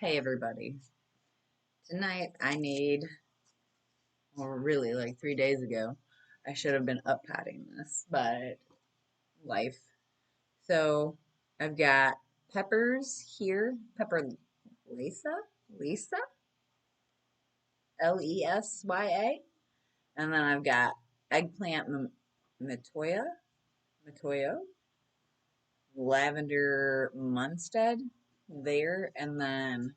Hey everybody. Tonight I need, or really like 3 days ago, I should have been up potting this, but life. So I've got peppers here, pepper Lisa, Lesya, and then I've got eggplant matoya, matoyo, lavender munstead there, and then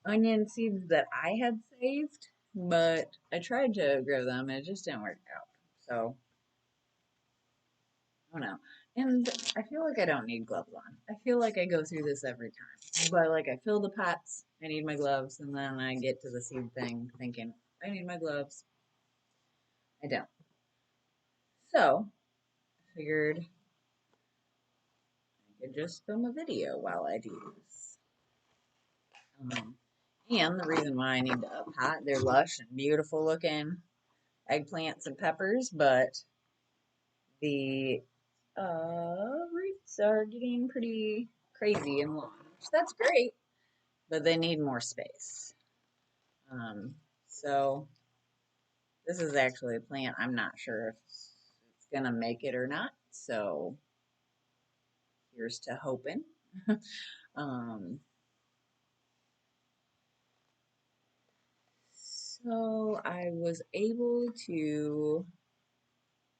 onion seeds that I had saved, but I tried to grow them and it just didn't work out. So, I don't know. And I feel like I don't need gloves on. I feel like I go through this every time. But like I fill the pots, I need my gloves, and then I get to the seed thing thinking, I need my gloves. I don't. So, I figured I could just film a video while I do this. And the reason why I need to up pot, they're lush and beautiful looking eggplants and peppers, but the roots are getting pretty crazy and long, which that's great, but they need more space. So this is actually a plant I'm not sure if it's gonna make it or not. So here's to hoping. um, so I was able to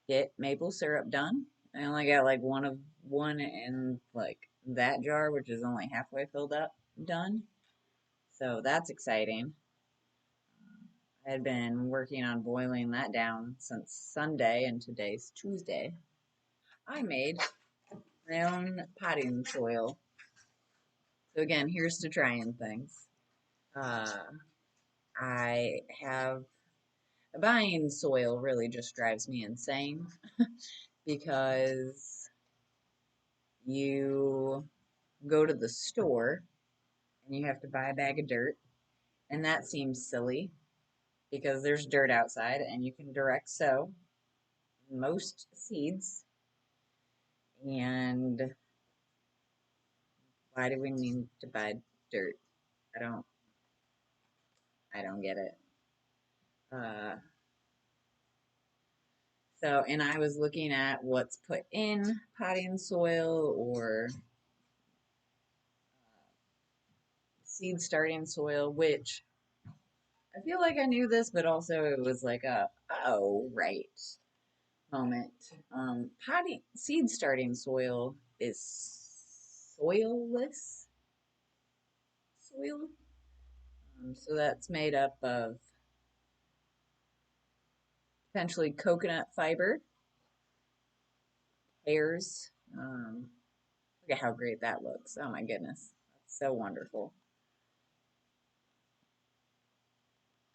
get maple syrup done. I only got like one in like that jar, which is only halfway filled up, done. So that's exciting. I had been working on boiling that down since Sunday, and today's Tuesday. I made my own potting soil. So again, here's to trying things. Uh, I have buying soil really just drives me insane because you go to the store and you have to buy a bag of dirt, and that seems silly because there's dirt outside and you can direct sow most seeds. And why do we need to buy dirt? I don't I don't get it. Uh, and I was looking at what's put in potting soil or seed starting soil, which I feel like I knew this, but also it was like a oh right moment. Potting seed starting soil is soilless soil. So that's made up of potentially coconut fiber, hairs. Look at how great that looks. Oh my goodness. That's so wonderful.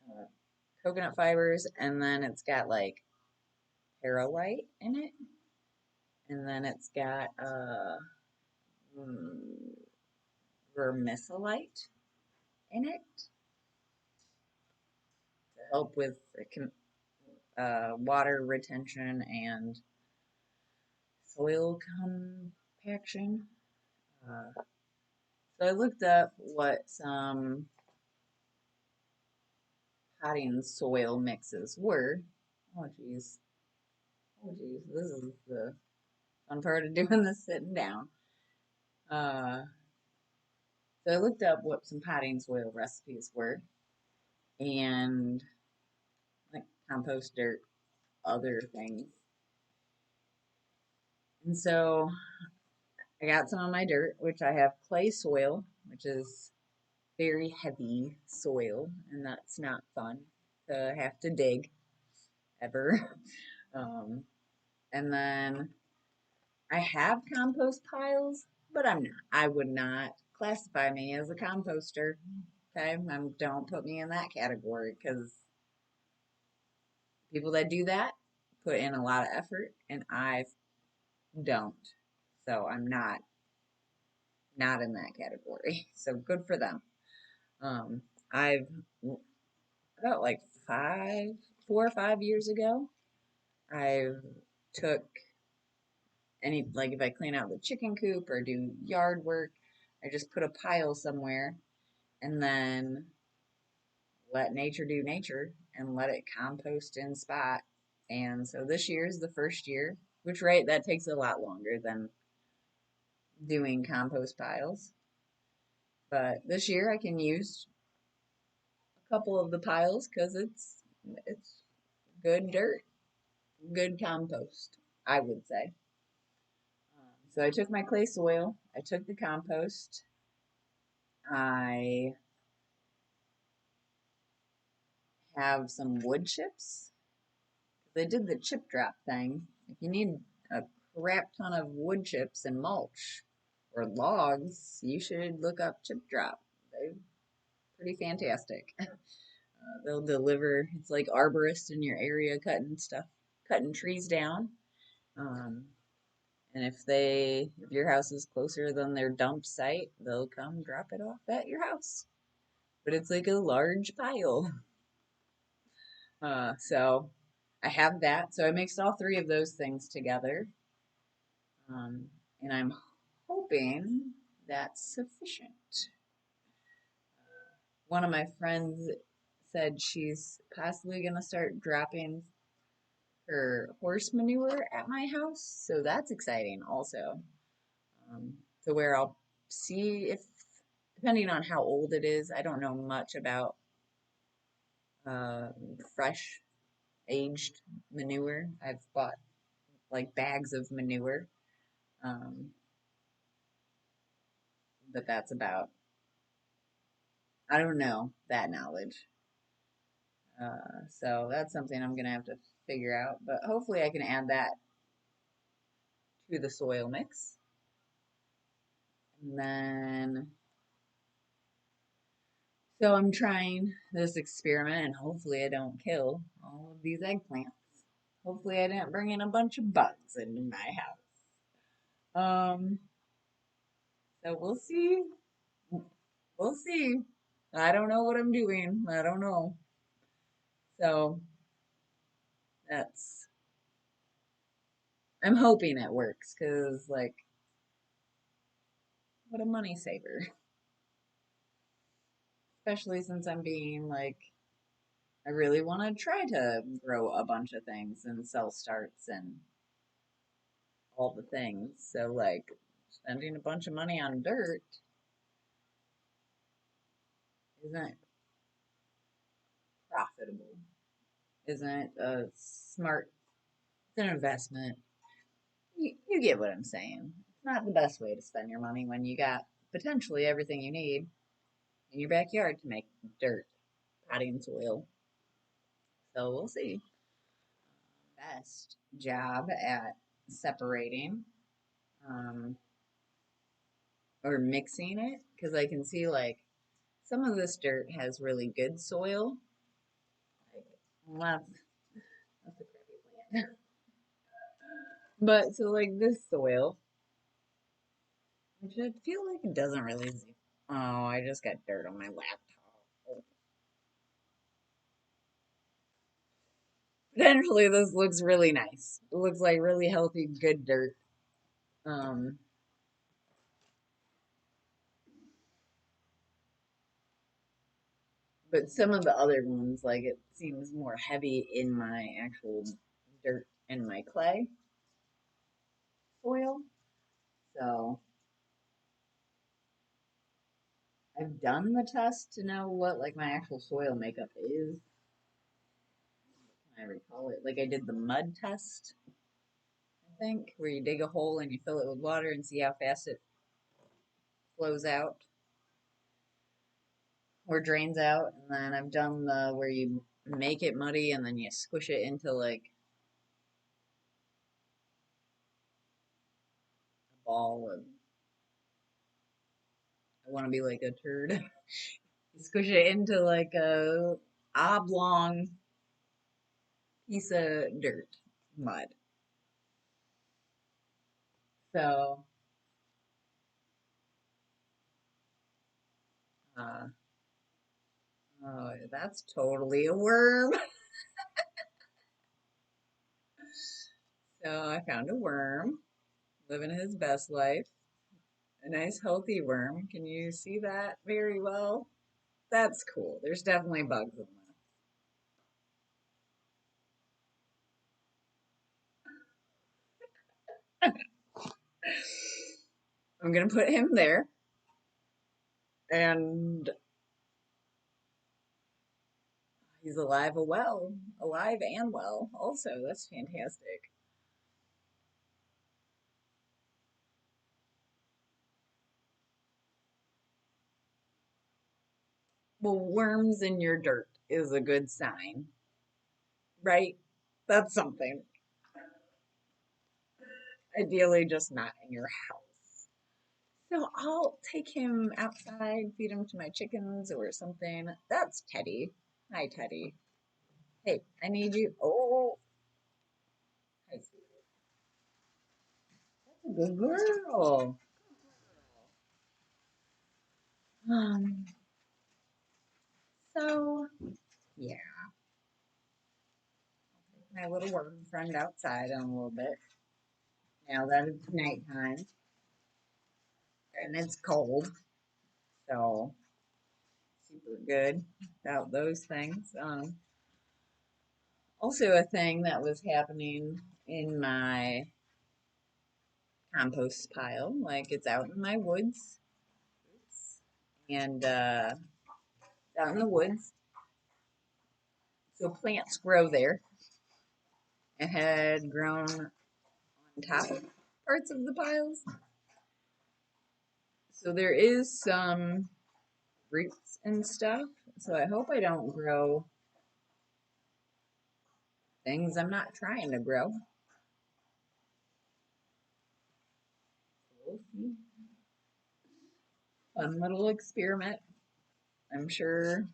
Uh, Coconut fibers, and then it's got like perlite in it. And then it's got mm, vermiculite in it to help with water retention and soil compaction. Uh, so I looked up what some potting soil mixes were. Oh geez. Oh geez. This is the fun part of doing this sitting down. Uh, so I looked up what some potting soil recipes were and like compost dirt, other things. And so I got some of my dirt, which I have clay soil, which is very heavy soil, and that's not fun to have to dig ever. Um, and then I have compost piles, but I'm not. I would not classify me as a composter. Okay, don't put me in that category because people that do that put in a lot of effort, and I don't. So I'm not in that category. So good for them. Um, I've about like 4 or 5 years ago, I took any like if I clean out the chicken coop or do yard work, I just put a pile somewhere and then let nature do nature and let it compost in spot. And so this year is the first year, which, right, that takes a lot longer than doing compost piles. But this year I can use a couple of the piles because it's good dirt, good compost, I would say. So I took my clay soil, I took the compost, I have some wood chips. They did the chip drop thing. If you need a crap ton of wood chips and mulch or logs, you should look up chip drop. They're pretty fantastic. They'll deliver. It's like arborists in your area cutting stuff, cutting trees down. Um, and if your house is closer than their dump site, they'll come drop it off at your house. But it's like a large pile. So I have that. So I mixed all three of those things together. Um, and I'm hoping that's sufficient. One of my friends said she's possibly going to start dropping her horse manure at my house. So that's exciting also. To where I'll see if, depending on how old it is, I don't know much about uh, fresh aged manure. I've bought like bags of manure, um, but that's about, I don't know that knowledge. So that's something I'm gonna have to figure out. But hopefully I can add that to the soil mix. And then, so I'm trying this experiment, and hopefully I don't kill all of these eggplants. Hopefully I didn't bring in a bunch of bugs into my house. So we'll see. We'll see. I don't know what I'm doing. I don't know. So that's, I'm hoping it works because, like, what a money saver. Especially since I'm being like, I really want to try to grow a bunch of things and sell starts and all the things. So, like, spending a bunch of money on dirt isn't profitable, isn't a smart, it's an investment. You get what I'm saying. It's not the best way to spend your money when you got potentially everything you need in your backyard to make dirt, potting soil. So, we'll see. Best job at separating um, or mixing it because I can see like some of this dirt has really good soil. Like, well, that's a crappy plant. But so like this soil, which I feel like it doesn't really. Oh, I just got dirt on my laptop. Potentially, this looks really nice. It looks like really healthy, good dirt. Um, but some of the other ones, like it seems more heavy in my actual dirt and my clay soil. So I've done the test to know what like my actual soil makeup is. Can I recall it? Like I did the mud test, I think, where you dig a hole and you fill it with water and see how fast it flows out or drains out. And then I've done the where you make it muddy and then you squish it into like a ball of, I want to be like a turd. You squish it into like a oblong piece of dirt, mud. So, uh, oh, that's totally a worm. So I found a worm living his best life, a nice healthy worm. Can you see that very well? That's cool. There's definitely bugs in this. I'm gonna put him there, and he's alive and well. Also, that's fantastic. Well, worms in your dirt is a good sign, right? That's something. Ideally, just not in your house. So I'll take him outside, feed him to my chickens or something. That's Teddy. Hi, Teddy. Hey, I need you. Oh, hi, sweetie. That's a good girl. Um, so yeah, my little worm friend outside in a little bit. Now that it's nighttime and it's cold, so super good about those things. Also a thing that was happening in my compost pile, like it's out in my woods, and out in the woods, so plants grow there. It had grown on top of parts of the piles, so there is some roots and stuff. So I hope I don't grow things I'm not trying to grow. We'll see. Fun little experiment. I'm sure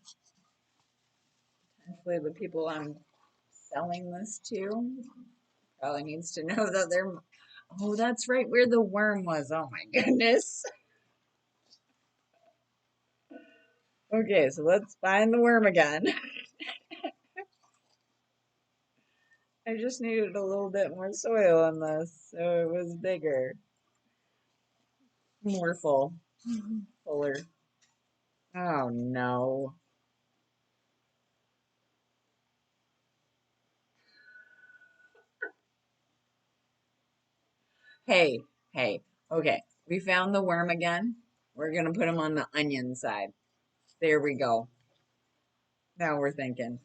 hopefully the people I'm selling this to probably needs to know that they're. Oh, that's right where the worm was. Oh my goodness. Okay, so let's find the worm again. I just needed a little bit more soil in this, so it was bigger, more fuller. Oh no. Hey, hey. Okay, we found the worm again. We're gonna put him on the onion side. There we go. Now we're thinking.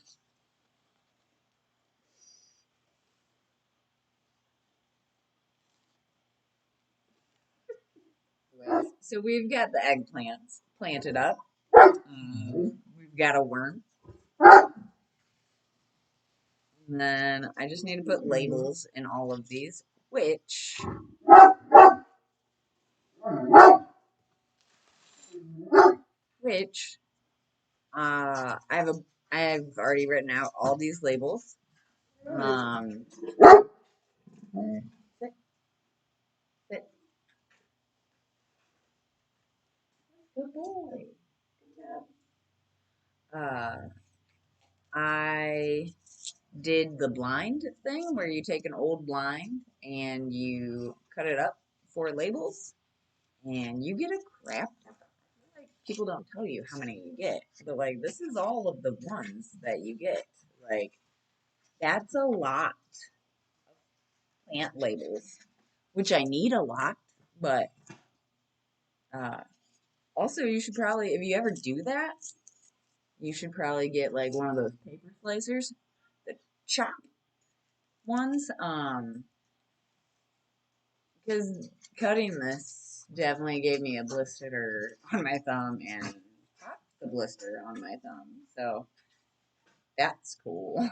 So we've got the eggplants planted up. We've got a worm. And then I just need to put labels in all of these, which I've already written out all these labels. Um, sit, sit. Good boy. Good job. I did the blind thing where you take an old blind and you cut it up for labels and you get a crap. Like people don't tell you how many you get, but like this is all of the ones that you get. Like that's a lot of plant labels, which I need a lot, but uh, also you should probably, if you ever do that, you should probably get like one of those paper slicers, the chop ones, because cutting this definitely gave me a blister on my thumb and popped the blister on my thumb. So that's cool.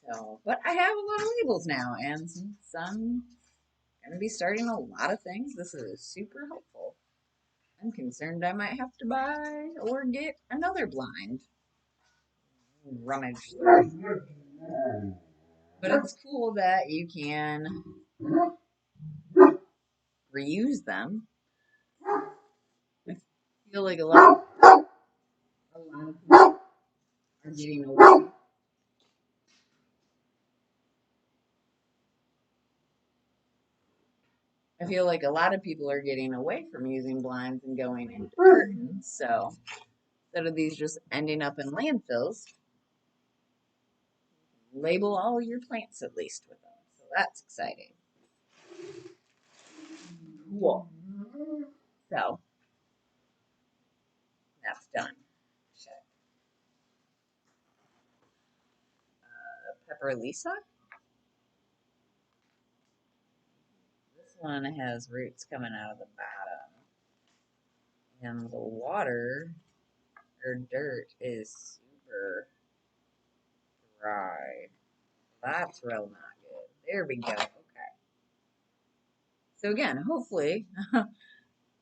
So, but I have a lot of labels now, and since I'm going to be starting a lot of things, this is super helpful. I'm concerned I might have to buy or get another blind. Rummage through. But it's cool that you can reuse them. I feel like a lot of people are getting away. I feel like a lot of people are getting away from using blinds and going into curtains. So instead of these just ending up in landfills, label all your plants at least with them. So that's exciting. Cool. So that's done. Check. Pepper Lisa. This one has roots coming out of the bottom. And the water or dirt is super dry. That's real not good. There we go. Okay. So again, hopefully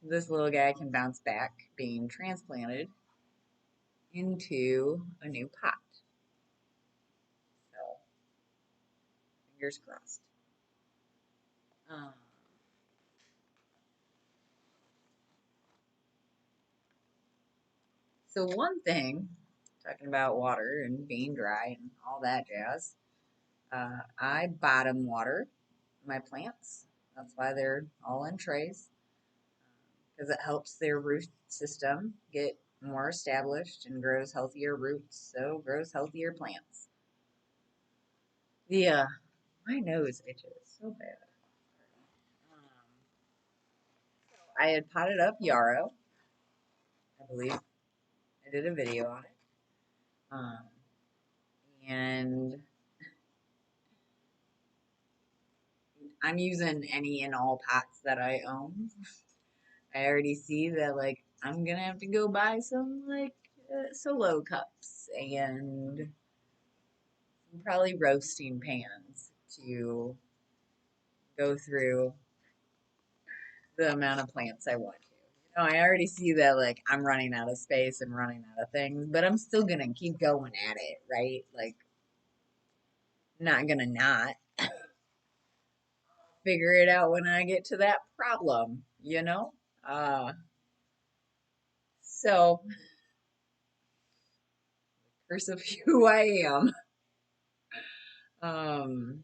this little guy can bounce back being transplanted into a new pot. So fingers crossed. Um, so one thing, talking about water and being dry and all that jazz, I bottom water my plants. That's why they're all in trays, because it helps their root system get more established and grows healthier roots, so grows healthier plants. The my nose itches so bad. I had potted up yarrow. I believe I did a video on it, um, and I'm using any and all pots that I own. I already see that like I'm gonna have to go buy some like solo cups and probably roasting pans to go through the amount of plants I want to. I already see that like I'm running out of space and running out of things, but I'm still gonna keep going at it, right? Like, not gonna not figure it out when I get to that problem, you know? Uh, so, curse of who I am. Um,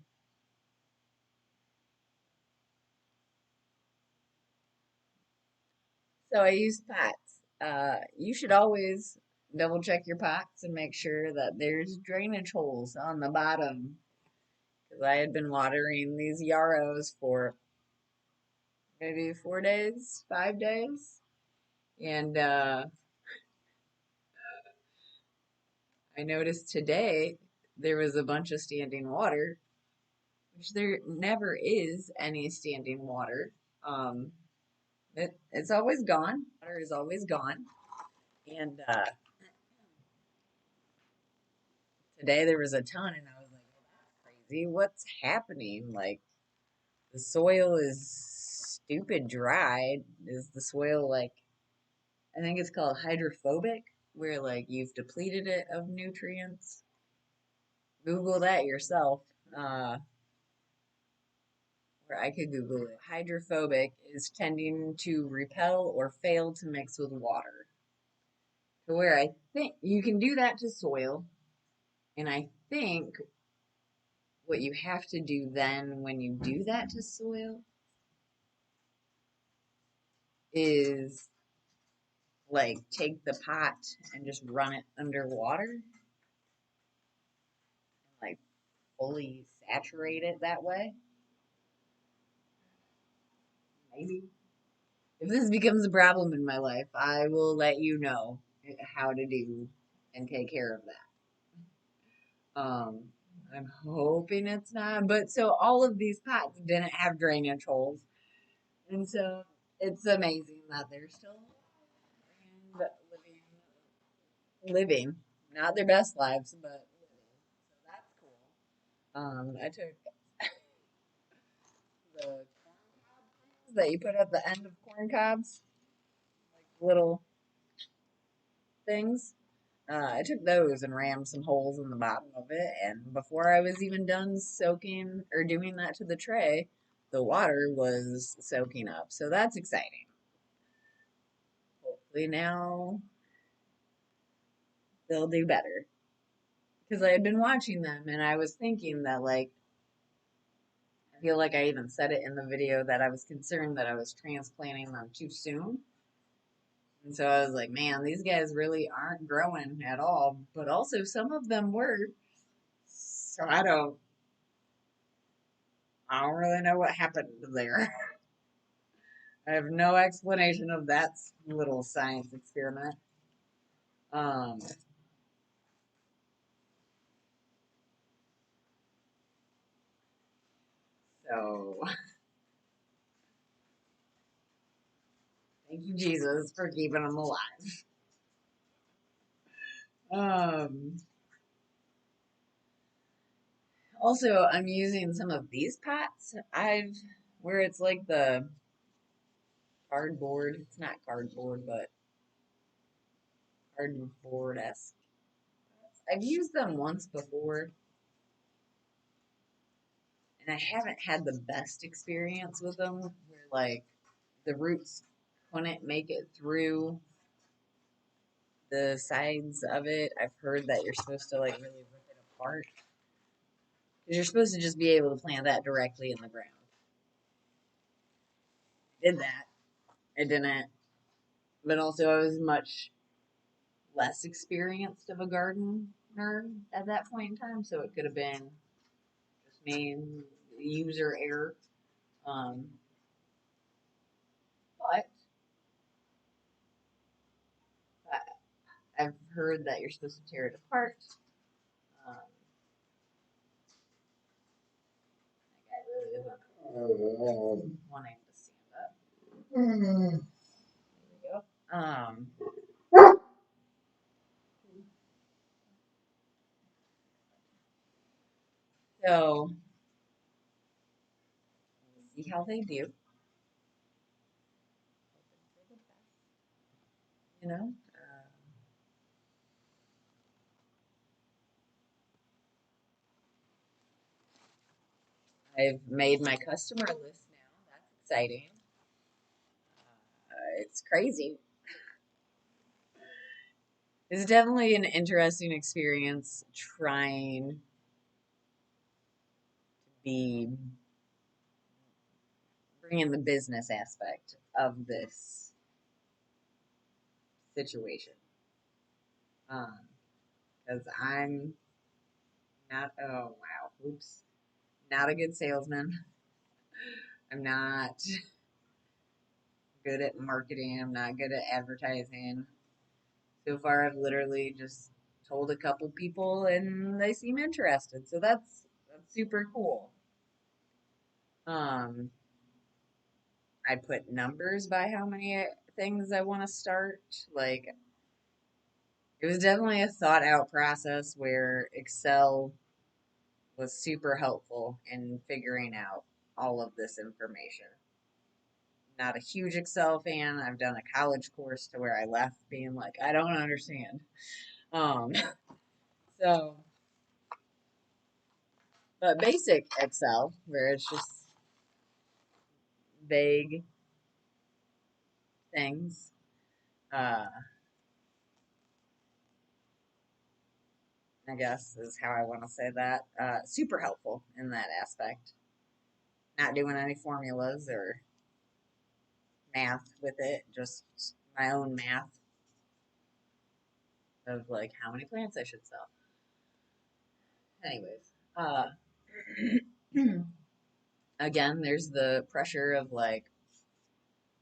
so I use pots. You should always double check your pots and make sure that there's drainage holes on the bottom. Because I had been watering these yarrows for maybe 4 days, 5 days. And I noticed today there was a bunch of standing water, which there never is any standing water. Um, it's always gone. Water is always gone. And today there was a ton, and I was like, well, that's crazy. What's happening? Like, the soil is stupid dry. Is the soil like, I think it's called hydrophobic, where like you've depleted it of nutrients? Google that yourself. Uh, or I could Google it. Hydrophobic is tending to repel or fail to mix with water. To where I think you can do that to soil, and I think what you have to do then when you do that to soil is like take the pot and just run it underwater and like fully saturate it that way. Maybe. If this becomes a problem in my life, I will let you know how to do and take care of that. I'm hoping it's not, but so all of these pots didn't have drainage holes, and so it's amazing that they're still alive and living, not their best lives, but living. So that's cool. I took the corn cobs that you put at the end of corn cobs, like little things. I took those and rammed some holes in the bottom of it, and before I was even done soaking or doing that to the tray, the water was soaking up. So that's exciting. Hopefully now they'll do better. Because I had been watching them and I was thinking that, like, I feel like I even said it in the video that I was concerned that I was transplanting them too soon. And so I was like, man, these guys really aren't growing at all. But also some of them were. So I don't really know what happened there. I have no explanation of that little science experiment. Um, so thank you, Jesus, for keeping them alive. Um, Also, I'm using some of these pots. Where it's like the cardboard. It's not cardboard, but cardboard esque. I've used them once before, and I haven't had the best experience with them. Where like the roots couldn't make it through the sides of it. I've heard that you're supposed to like really rip it apart because you're supposed to just be able to plant that directly in the ground. Did that. I didn't, but also I was much less experienced of a gardener at that point in time, so it could have been just me, user error. Um, but I've heard that you're supposed to tear it apart. Um, that guy really isn't wanting to stand up. There we go. So we'll see how they do. You know, I've made my customer list now. That's exciting. It's crazy. It's definitely an interesting experience trying to be bringing the business aspect of this situation. Because I'm not, oh wow, oops, not a good salesman. I'm not good at marketing. I'm not good at advertising. So far, I've literally just told a couple people and they seem interested. So that's super cool. Um, I put numbers by how many things I want to start. Like, it was definitely a thought out process where Excel was super helpful in figuring out all of this information. Not a huge Excel fan. I've done a college course to where I left being like, I don't understand. Um, so, but basic Excel, where it's just vague things, uh, I guess is how I want to say that. Super helpful in that aspect. Not doing any formulas or math with it, just my own math of like how many plants I should sell. Anyways, again, there's the pressure of like,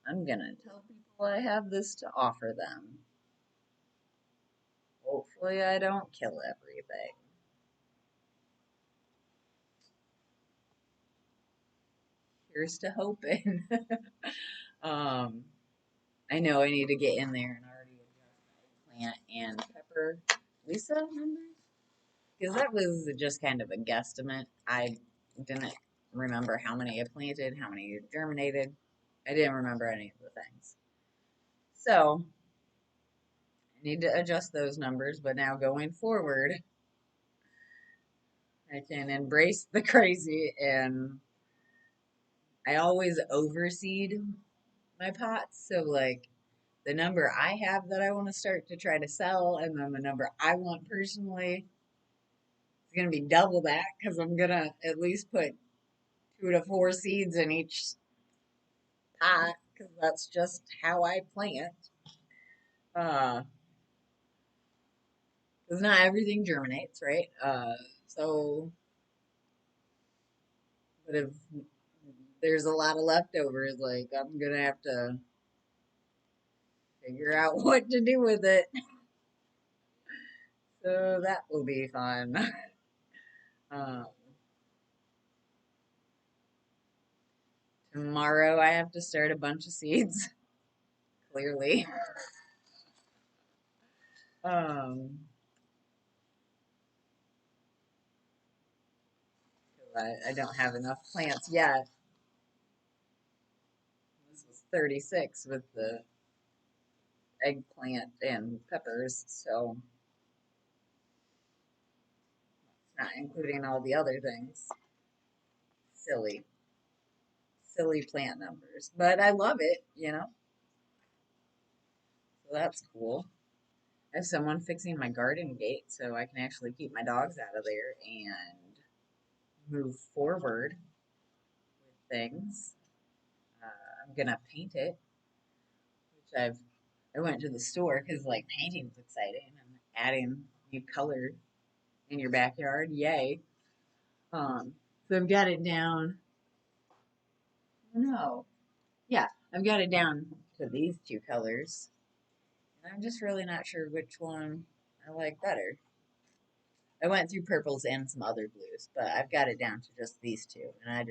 I'm gonna tell people I have this to offer them. Hopefully, I don't kill everything. Here's to hoping. um, I know I need to get in there and already adjust my eggplant and pepper Lisa numbers because that was just kind of a guesstimate. I didn't remember how many I planted, how many germinated. I didn't remember any of the things. So I need to adjust those numbers, but now going forward, I can embrace the crazy and I always overseed my pots. So like the number I have that I want to start to try to sell and then the number I want personally is going to be double that because I'm going to at least put 2 to 4 seeds in each pot because that's just how I plant. Uh, because not everything germinates, right? So, but if there's a lot of leftovers, like I'm gonna have to figure out what to do with it. So that will be fun. Um, Tomorrow I have to start a bunch of seeds, clearly. Um, I don't have enough plants yet. This was 36 with the eggplant and peppers, so it's not including all the other things. Silly, silly plant numbers. But I love it. So that's cool. I have someone fixing my garden gate so I can actually keep my dogs out of there and move forward with things. I'm gonna paint it, which I went to the store because like painting's exciting and adding new color in your backyard, yay! So I've got it down. No, yeah, I've got it down to these 2 colors. And I'm just really not sure which one I like better. I went through purples and some other blues, but I've got it down to just these two, and I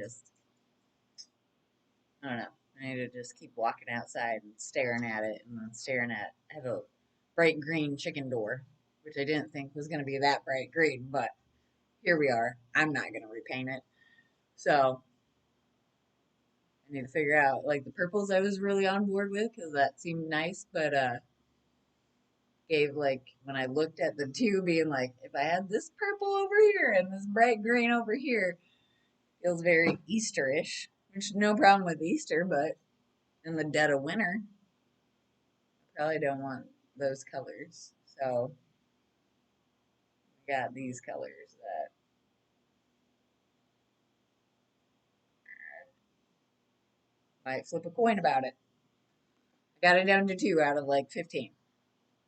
don't know. I need to just keep walking outside and staring at it, and then staring at. I have a bright green chicken door, which I didn't think was going to be that bright green, but here we are. I'm not going to repaint it, so I need to figure out like the purples. I was really on board with because that seemed nice, but gave like when I looked at the two, being like, if I had this purple over here and this bright green over here, feels very Easterish. Which no problem with Easter, but in the dead of winter, I probably don't want those colors. So I got these colors that might flip a coin about it. I got it down to 2 out of like 15.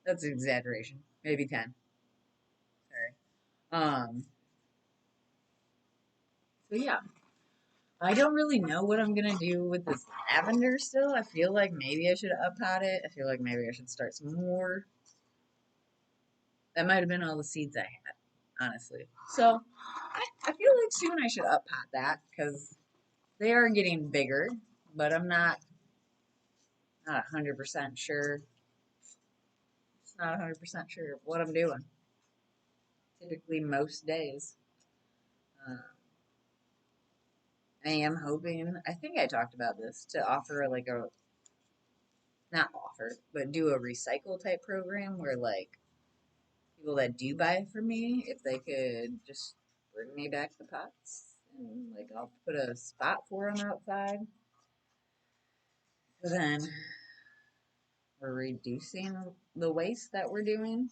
That's an exaggeration. Maybe 10. Sorry. So yeah, I don't really know what I'm gonna do with this lavender still. I feel like maybe I should up pot it. I feel like maybe I should start some more. That might have been all the seeds I had, honestly. So I feel like soon I should up pot that because they are getting bigger, but I'm not 100% sure. Just not 100% sure of what I'm doing. Typically, most days. Uh, I am hoping. I think I talked about this to offer like a not offer, but do a recycle type program where like people that do buy from me, if they could just bring me back the pots and like I'll put a spot for them outside. So then we're reducing the waste that we're doing.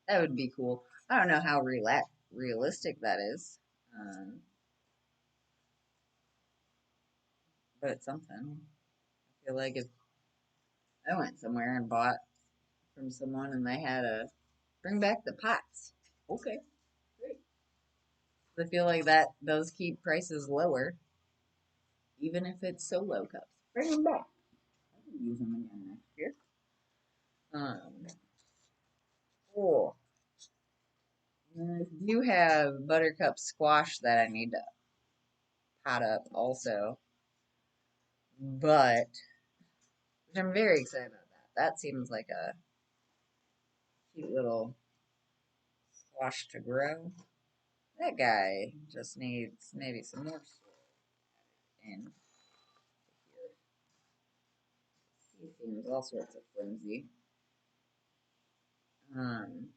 That would be cool. I don't know how realistic that is, but it's something. I feel like if I went somewhere and bought from someone and they had a bring back the pots, okay, great. I feel like that does keep prices lower, even if it's solo cups. Bring them back. I can use them again next year. Um, cool. I do have buttercup squash that I need to pot up also, but which I'm very excited about that. That seems like a cute little squash to grow. That guy just needs maybe some more soil in here. He seems all sorts of flimsy. Um,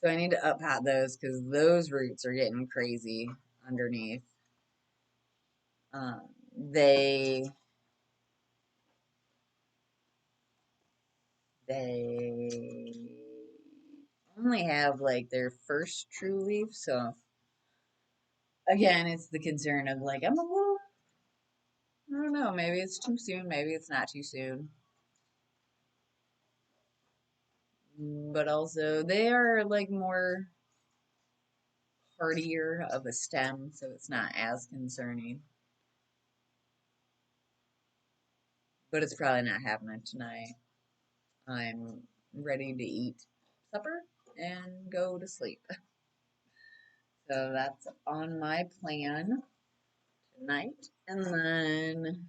so I need to up pot those because those roots are getting crazy underneath. Um, they they only have like their first true leaf, so again, it's the concern of like, I'm a little, I don't know, maybe it's too soon, maybe it's not too soon. But also, they are like more hardier of a stem, so it's not as concerning. But it's probably not happening tonight. I'm ready to eat supper and go to sleep. So that's on my plan tonight. And then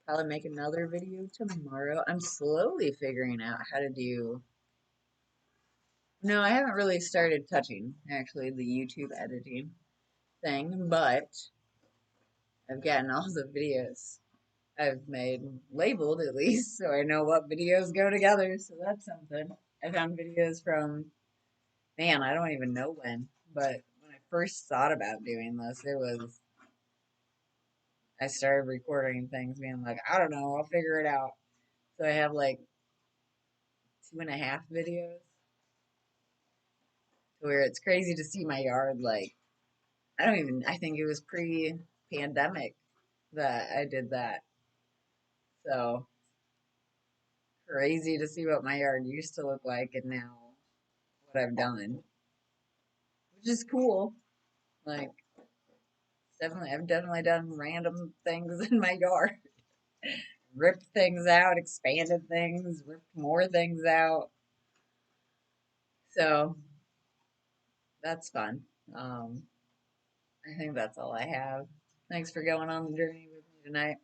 probably make another video tomorrow. I'm slowly figuring out how to do. No, I haven't really started touching actually the YouTube editing thing, but I've gotten all the videos I've made labeled at least, so I know what videos go together. So that's something. I found videos from, man, I don't even know when, but when I first thought about doing this, it was, I started recording things being like, I don't know, I'll figure it out. So I have like 2.5 videos where it's crazy to see my yard. Like, I don't even, I think it was pre pandemic that I did that. So crazy to see what my yard used to look like and now what I've done, which is cool. Like, definitely, I've definitely done random things in my yard. Ripped things out, expanded things, ripped more things out. So that's fun. Um, I think that's all I have. Thanks for going on the journey with me tonight.